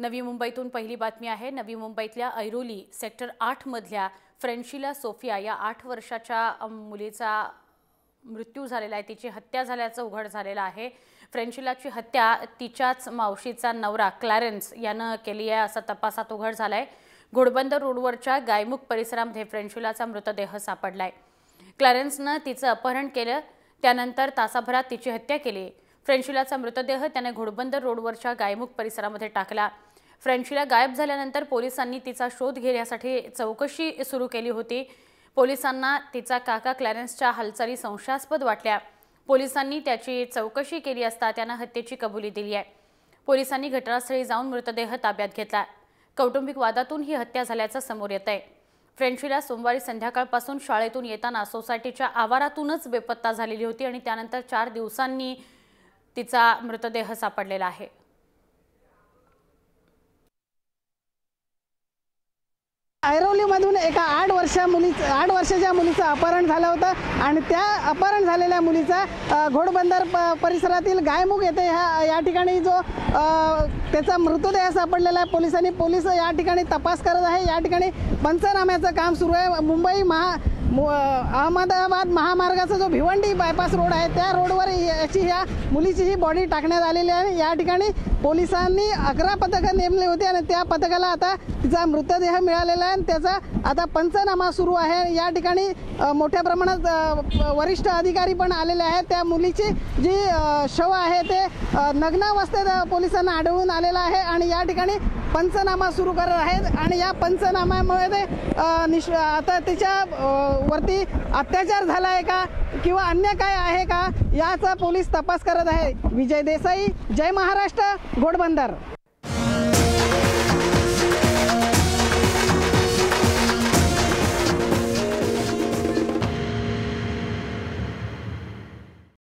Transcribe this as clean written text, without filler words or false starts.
नवी मुंबईतून पहिली बातमी आहे। नवी मुंबईतल्या ऐरोली सेक्टर 8 मधल्या फ्रेंशिला सोफिया या 8 वर्षाच्या मुलीचा मृत्यू झालेला आहे। तिची हत्या झाल्याचं उघड झालेलं आहे। फ्रेंशिलाची हत्या तिच्याच मावशीचा नवरा क्लॅरेन्स यानं केली आहे असं तपासात उघड झालंय। घोडबंदर रोडवरच्या गायमुख परिसरामध्ये फ्रेंशिलाचा मृतदेह सापडलाय। क्लॅरेन्सनं तिचं अपहरण केलं, त्यानंतर तासाभरात तिची हत्या केली। फ्रेंशिलाचा मृतदेह त्याने घोडबंदर रोडवरच्या गायमुख परिसरामध्ये टाकला। फ्रेंशिला गायब झाल्यानंतर पोलिसांनी तिचा शोध घेण्यासाठी चौकशी सुरू केली होती। पोलिसांना तिचा काका क्लॅरेन्सच्या हालचाली संशयास्पद वाटल्या। पोलिसांनी त्याची चौकशी केली असता त्याने हत्येची कबुली दिली आहे। पोलिसांनी घटनास्थळी जाऊन मृतदेह ताब्यात घेतला। कौटुंबिक वादातून ही हत्या झाल्याचं समोर येतंय। फ्रेंशिला सोमवारी संध्याकाळपासून शाळेतून येताना सोसायटीच्या आवारातूनच बेपत्ता झालेली होती आणि त्यानंतर 4 दिवसांनी तिचा मृतदेह सापडलेला आहे। ऐरोलीमधून एका 8 वर्षाच्या मुलीचं अपहरण झालं होतं आणि त्या अपहरण झालेल्या मुलीचा घोडबंदर परिसरातील गायमुख येथे या ठिकाणी जो त्याचा मृतदेह सापडलेला आहे। पोलीस या ठिकाणी तपास करत आहे। या ठिकाणी पंचनाम्याचं काम सुरू आहे। अहमदाबाद महामार्गाचा जो भिवंडी बायपास रोड आहे त्या रोडवर या मुलीची ही बॉडी टाकण्यात आलेली आहे। या ठिकाणी पोलिसांनी 11 पथकं नेमली होती आणि त्या पथकाला आता तिचा मृतदेह मिळालेला आहे। त्याचा आता पंचनामा सुरू आहे। या ठिकाणी मोठ्या प्रमाणात वरिष्ठ अधिकारी पण आलेले आहेत। त्या मुलीची जी शव आहे ते नग्नावस्थेत पोलिसांना आढळून आलेला आहे आणि या ठिकाणी पंचनामा सुरू करत आहेत आणि या पंचनाम्यामुळे आता तिच्या वरती अत्याचार झाला आहे का किंवा अन्य काय आहे का याचा पोलीस तपास करत आहे। विजय देसाई, जय महाराष्ट्र, घोडबंदर।